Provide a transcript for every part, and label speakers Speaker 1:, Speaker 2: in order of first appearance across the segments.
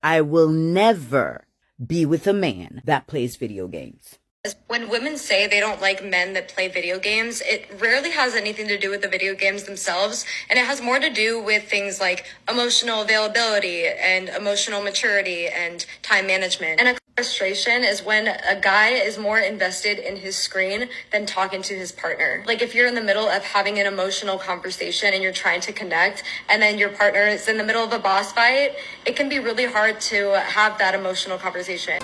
Speaker 1: I will never be with a man that plays video games.
Speaker 2: When women say they don't like men that play video games, it rarely has anything to do with the video games themselves, and it has more to do with things like emotional availability and emotional maturity and time management. And a frustration is when a guy is more invested in his screen than talking to his partner. Like if you're in the middle of having an emotional conversation and you're trying to connect, and then your partner is in the middle of a boss fight, it can be really hard to have that emotional conversation.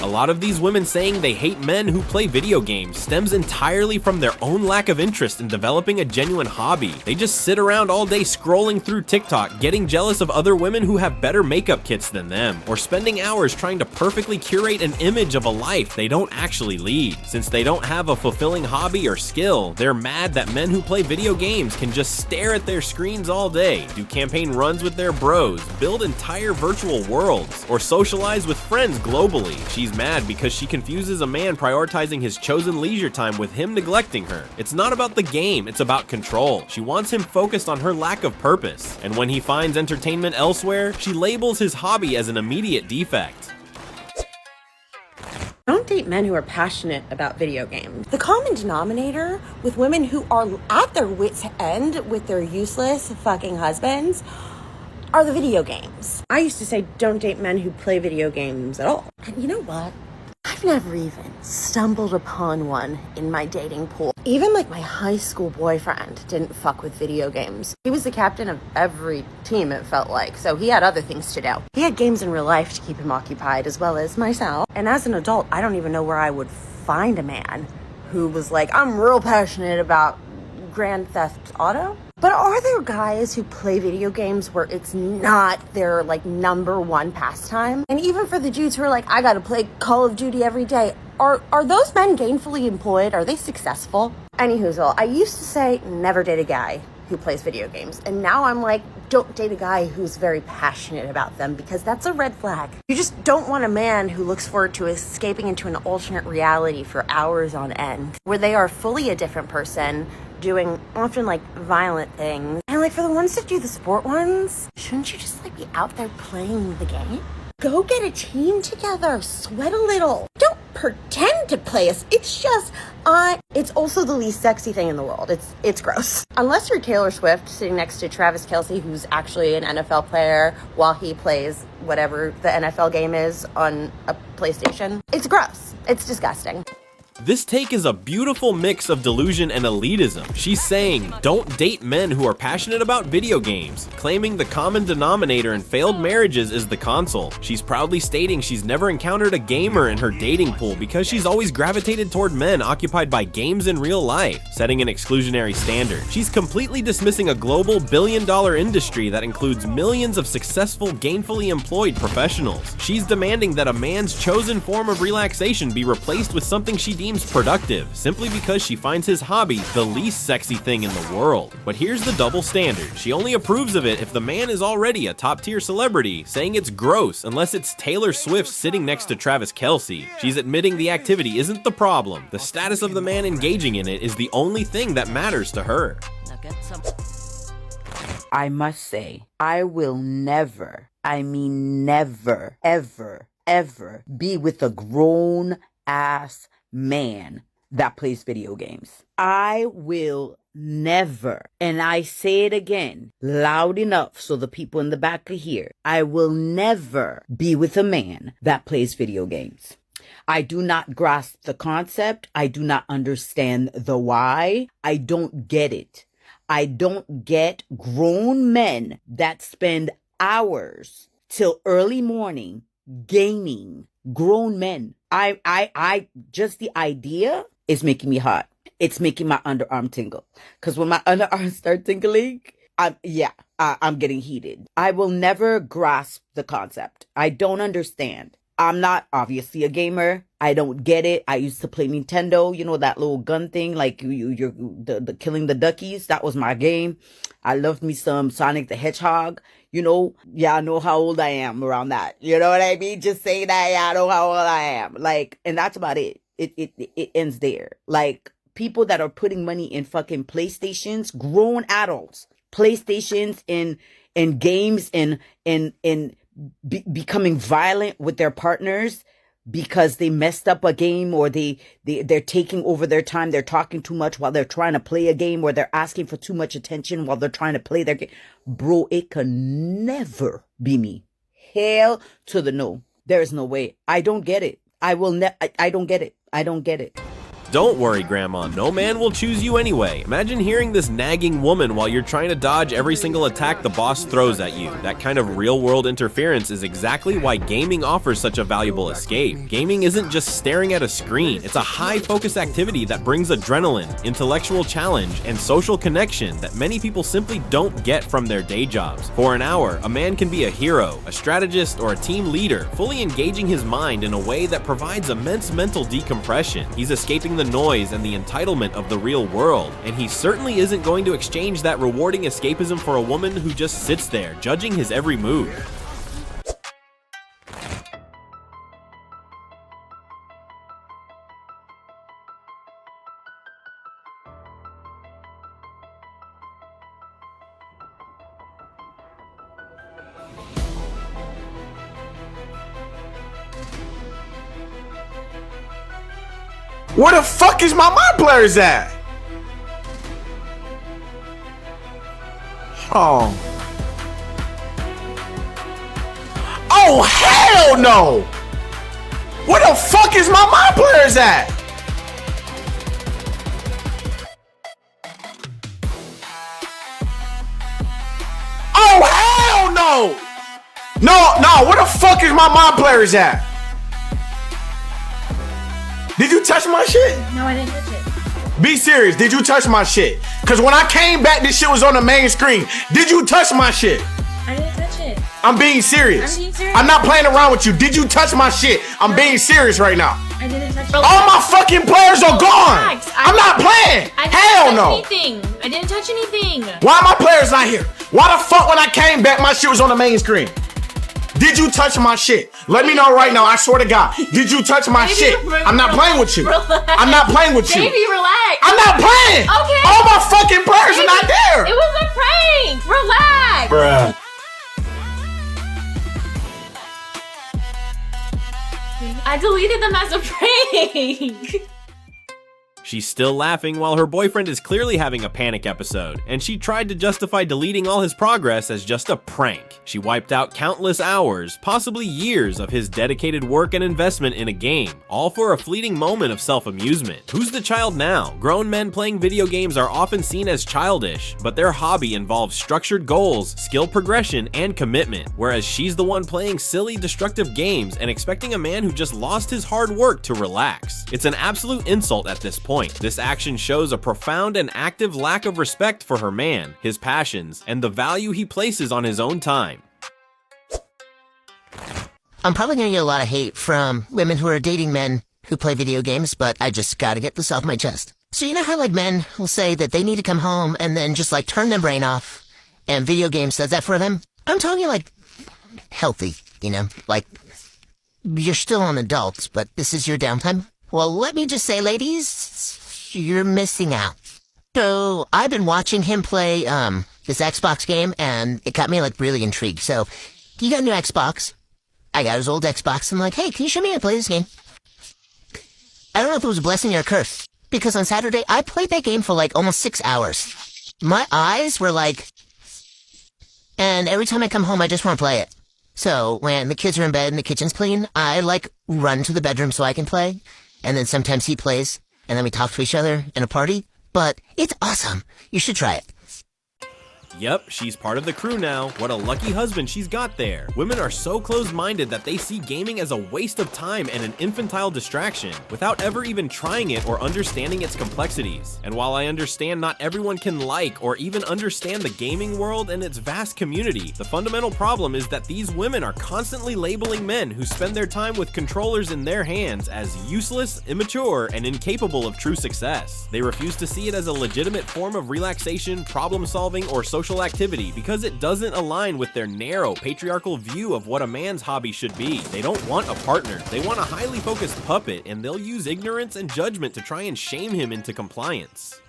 Speaker 3: A lot of these women saying they hate men who play video games stems entirely from their own lack of interest in developing a genuine hobby. They just sit around all day scrolling through TikTok, getting jealous of other women who have better makeup kits than them, or spending hours trying to perfectly curate an image of a life they don't actually lead. Since they don't have a fulfilling hobby or skill, they're mad that men who play video games can just stare at their screens all day, do campaign runs with their bros, build entire virtual worlds, or socialize with friends globally. She's mad because she confuses a man prioritizing his chosen leisure time with him neglecting her. It's not about the game, it's about control. She wants him focused on her lack of purpose, and when he finds entertainment elsewhere, she labels his hobby as an immediate defect.
Speaker 4: Don't date men who are passionate about video games. The common denominator with women who are at their wits' end with their useless fucking husbands are the video games. I used to say don't date men who play video games at all. And you know what? I've never even stumbled upon one in my dating pool. Even like my high school boyfriend didn't fuck with video games. He was the captain of every team, it felt like, so he had other things to do. He had games in real life to keep him occupied as well as myself. And as an adult, I don't even know where I would find a man who was like, I'm real passionate about Grand Theft Auto. But are there guys who play video games where it's not their like number one pastime? And even for the dudes who are like, I gotta play Call of Duty every day, are those men gainfully employed? Are they successful? Anyhoozle, I used to say never date a guy who plays video games. And now I'm like, don't date a guy who's very passionate about them, because that's a red flag. You just don't want a man who looks forward to escaping into an alternate reality for hours on end, where they are fully a different person, doing often like violent things. And like for the ones that do the sport ones, shouldn't you just like be out there playing the game? Go get a team together, sweat a little. Don't pretend to play us. It's just, it's also the least sexy thing in the world. It's gross. Unless you're Taylor Swift sitting next to Travis Kelce, who's actually an NFL player while he plays whatever the NFL game is on a PlayStation. It's gross. It's disgusting.
Speaker 3: This take is a beautiful mix of delusion and elitism. She's saying, don't date men who are passionate about video games, claiming the common denominator in failed marriages is the console. She's proudly stating she's never encountered a gamer in her dating pool because she's always gravitated toward men occupied by games in real life, setting an exclusionary standard. She's completely dismissing a global billion-dollar industry that includes millions of successful, gainfully employed professionals. She's demanding that a man's chosen form of relaxation be replaced with something she deems productive, simply because she finds his hobby the least sexy thing in the world. But here's the double standard. She only approves of it if the man is already a top-tier celebrity, saying it's gross unless it's Taylor Swift sitting next to Travis Kelce. She's admitting the activity isn't the problem. The status of the man engaging in it is the only thing that matters to her.
Speaker 1: I must say, I will never, I mean never, ever, ever be with a grown-ass man that plays video games. I will never, and I say it again loud enough so the people in the back can hear, I will never be with a man that plays video games. I do not grasp the concept. I do not understand the why. I don't get it. I don't get grown men that spend hours till early morning gaming. Grown men. I just the idea is making me hot. It's making my underarm tingle. Cause when my underarms start tingling, I'm getting heated. I will never grasp the concept. I don't understand. I'm not obviously a gamer. I don't get it. I used to play Nintendo, you know, that little gun thing, like you're the killing the duckies. That was my game. I loved me some Sonic the Hedgehog. You know, yeah, I know how old I am around that. You know what I mean? Just say that, yeah, I know how old I am. Like, and that's about it. It ends there. Like, people that are putting money in fucking PlayStations, grown adults, PlayStations in games in becoming violent with their partners because they messed up a game, or they're taking over their time. They're talking too much while they're trying to play a game, or they're asking for too much attention while they're trying to play their game. Bro, it could never be me. Hell to the no. There is no way. I don't get it. I don't get it. I don't get it.
Speaker 3: Don't worry, Grandma, no man will choose you anyway. Imagine hearing this nagging woman while you're trying to dodge every single attack the boss throws at you. That kind of real-world interference is exactly why gaming offers such a valuable escape. Gaming isn't just staring at a screen, it's a high-focus activity that brings adrenaline, intellectual challenge, and social connection that many people simply don't get from their day jobs. For an hour, a man can be a hero, a strategist, or a team leader, fully engaging his mind in a way that provides immense mental decompression. He's escaping the noise and the entitlement of the real world, and he certainly isn't going to exchange that rewarding escapism for a woman who just sits there, judging his every move.
Speaker 5: Where the fuck is my mind players at? Oh. Oh, hell no! Where the fuck is my mind players at? Oh, hell no! No, where the fuck is my mind players at? Did you touch my shit?
Speaker 6: No, I didn't touch it.
Speaker 5: Be serious. Did you touch my shit? Because when I came back, this shit was on the main screen. Did you touch my shit?
Speaker 6: I didn't touch it.
Speaker 5: I'm being serious.
Speaker 6: I'm being serious.
Speaker 5: I'm not playing around with you. Did you touch my shit? I'm being serious right now.
Speaker 6: I didn't touch it.
Speaker 5: All my fucking players are gone. I'm not playing. Hell no.
Speaker 6: I didn't touch anything.
Speaker 5: Why my players not here? Why the fuck when I came back, my shit was on the main screen? Did you touch my shit? Let me know right now. I swear to God. Did you touch my shit? I'm not playing with you. I'm not playing with you.
Speaker 6: Baby, relax.
Speaker 5: I'm not playing.
Speaker 6: Okay.
Speaker 5: All my fucking players are not there.
Speaker 6: It was a prank. Relax.
Speaker 5: Bruh.
Speaker 6: I deleted them as a prank.
Speaker 3: She's still laughing while her boyfriend is clearly having a panic episode, and she tried to justify deleting all his progress as just a prank. She wiped out countless hours, possibly years, of his dedicated work and investment in a game, all for a fleeting moment of self-amusement. Who's the child now? Grown men playing video games are often seen as childish, but their hobby involves structured goals, skill progression, and commitment, whereas she's the one playing silly, destructive games and expecting a man who just lost his hard work to relax. It's an absolute insult at this point. This action shows a profound and active lack of respect for her man, his passions, and the value he places on his own time.
Speaker 7: I'm probably gonna get a lot of hate from women who are dating men who play video games, but I just gotta get this off my chest. So you know how like men will say that they need to come home and then just like turn their brain off, and video games does that for them? I'm talking like healthy, you know, like you're still an adult, but this is your downtime. Well, let me just say, ladies, you're missing out. So, I've been watching him play, this Xbox game, and it got me, like, really intrigued. So, he got a new Xbox. I got his old Xbox. I'm like, hey, can you show me how to play this game? I don't know if it was a blessing or a curse, because on Saturday, I played that game for, like, almost 6 hours. My eyes were, like... And every time I come home, I just want to play it. So, when the kids are in bed and the kitchen's clean, I, like, run to the bedroom so I can play. And then sometimes he plays, and then we talk to each other in a party. But it's awesome. You should try it.
Speaker 3: Yep, she's part of the crew now. What a lucky husband she's got there. Women are so closed-minded that they see gaming as a waste of time and an infantile distraction, without ever even trying it or understanding its complexities. And while I understand not everyone can like or even understand the gaming world and its vast community, the fundamental problem is that these women are constantly labeling men who spend their time with controllers in their hands as useless, immature, and incapable of true success. They refuse to see it as a legitimate form of relaxation, problem-solving, or social activity because it doesn't align with their narrow, patriarchal view of what a man's hobby should be. They don't want a partner. They want a highly focused puppet, and they'll use ignorance and judgment to try and shame him into compliance.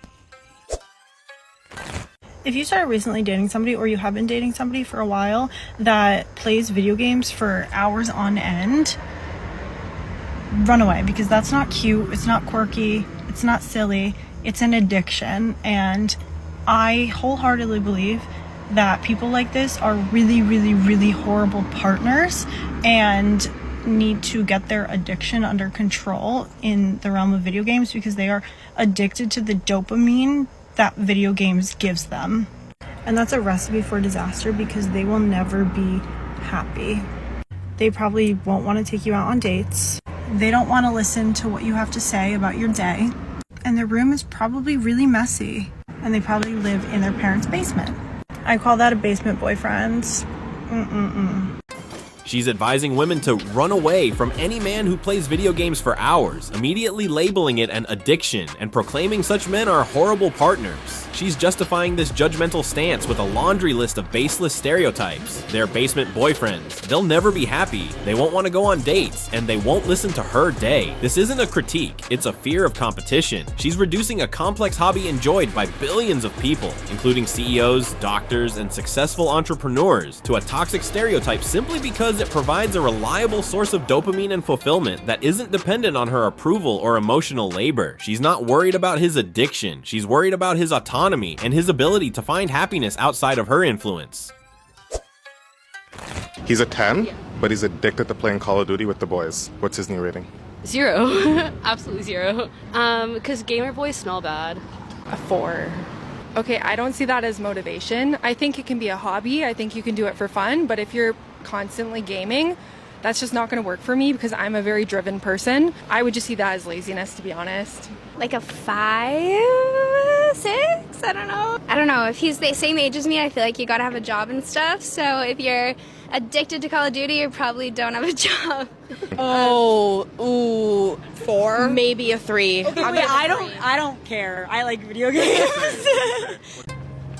Speaker 8: If you started recently dating somebody, or you have been dating somebody for a while that plays video games for hours on end, run away, because that's not cute, it's not quirky, it's not silly, it's an addiction. And I wholeheartedly believe that people like this are really, really, really horrible partners and need to get their addiction under control in the realm of video games, because they are addicted to the dopamine that video games gives them. And that's a recipe for disaster, because they will never be happy. They probably won't want to take you out on dates. They don't want to listen to what you have to say about your day. And their room is probably really messy. And they probably live in their parents' basement. I call that a basement boyfriend.
Speaker 3: She's advising women to run away from any man who plays video games for hours, immediately labeling it an addiction and proclaiming such men are horrible partners. She's justifying this judgmental stance with a laundry list of baseless stereotypes. They're basement boyfriends. They'll never be happy. They won't want to go on dates, and they won't listen to her day. This isn't a critique, it's a fear of competition. She's reducing a complex hobby enjoyed by billions of people, including CEOs, doctors, and successful entrepreneurs, to a toxic stereotype simply because it provides a reliable source of dopamine and fulfillment that isn't dependent on her approval or emotional labor. She's not worried about his addiction. She's worried about his autonomy and his ability to find happiness outside of her influence.
Speaker 9: He's a 10, but he's addicted to playing Call of Duty with the boys. What's his new rating?
Speaker 10: 0. Absolutely 0. Because gamer boys smell bad.
Speaker 11: A 4. Okay, I don't see that as motivation. I think it can be a hobby. I think you can do it for fun, but if you're constantly gaming, that's just not going to work for me, because I'm a very driven person. I would just see that as laziness, to be honest.
Speaker 12: Like a 5, 6? I don't know. If he's the same age as me, I feel like you gotta have a job and stuff. So if you're addicted to Call of Duty, you probably don't have a job.
Speaker 4: 4?
Speaker 11: Maybe a 3.
Speaker 4: Okay, wait, I don't care. I like video games.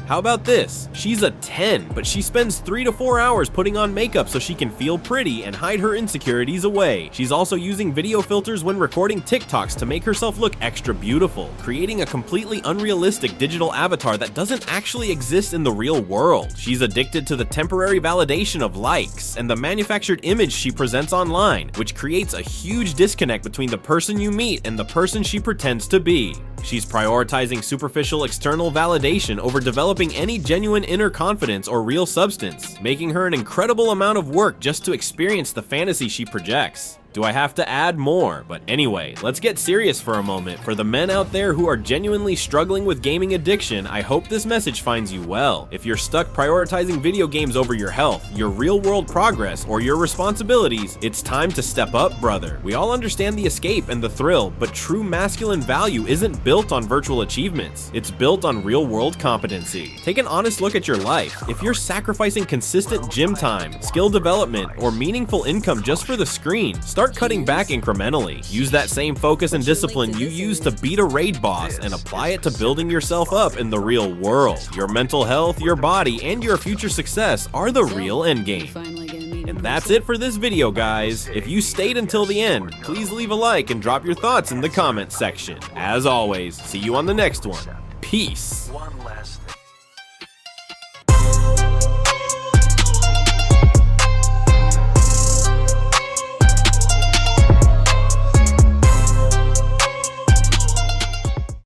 Speaker 3: How about this? She's a 10, but she spends 3 to 4 hours putting on makeup so she can feel pretty and hide her insecurities away. She's also using video filters when recording TikToks to make herself look extra beautiful, creating a completely unrealistic digital avatar that doesn't actually exist in the real world. She's addicted to the temporary validation of likes and the manufactured image she presents online, which creates a huge disconnect between the person you meet and the person she pretends to be. She's prioritizing superficial external validation over developing any genuine inner confidence or real substance, making her an incredible amount of work just to experience the fantasy she projects. Do I have to add more? But anyway, let's get serious for a moment. For the men out there who are genuinely struggling with gaming addiction, I hope this message finds you well. If you're stuck prioritizing video games over your health, your real-world progress, or your responsibilities, it's time to step up, brother. We all understand the escape and the thrill, but true masculine value isn't built on virtual achievements. It's built on real-world competency. Take an honest look at your life. If you're sacrificing consistent gym time, skill development, or meaningful income just for the screen, start cutting back incrementally. Use that same focus and discipline you use to beat a raid boss and apply it to building yourself up in the real world. Your mental health, your body, and your future success are the real endgame. And that's it for this video, guys. If you stayed until the end, please leave a like and drop your thoughts in the comments section. As always, see you on the next one. Peace.
Speaker 13: One last thing.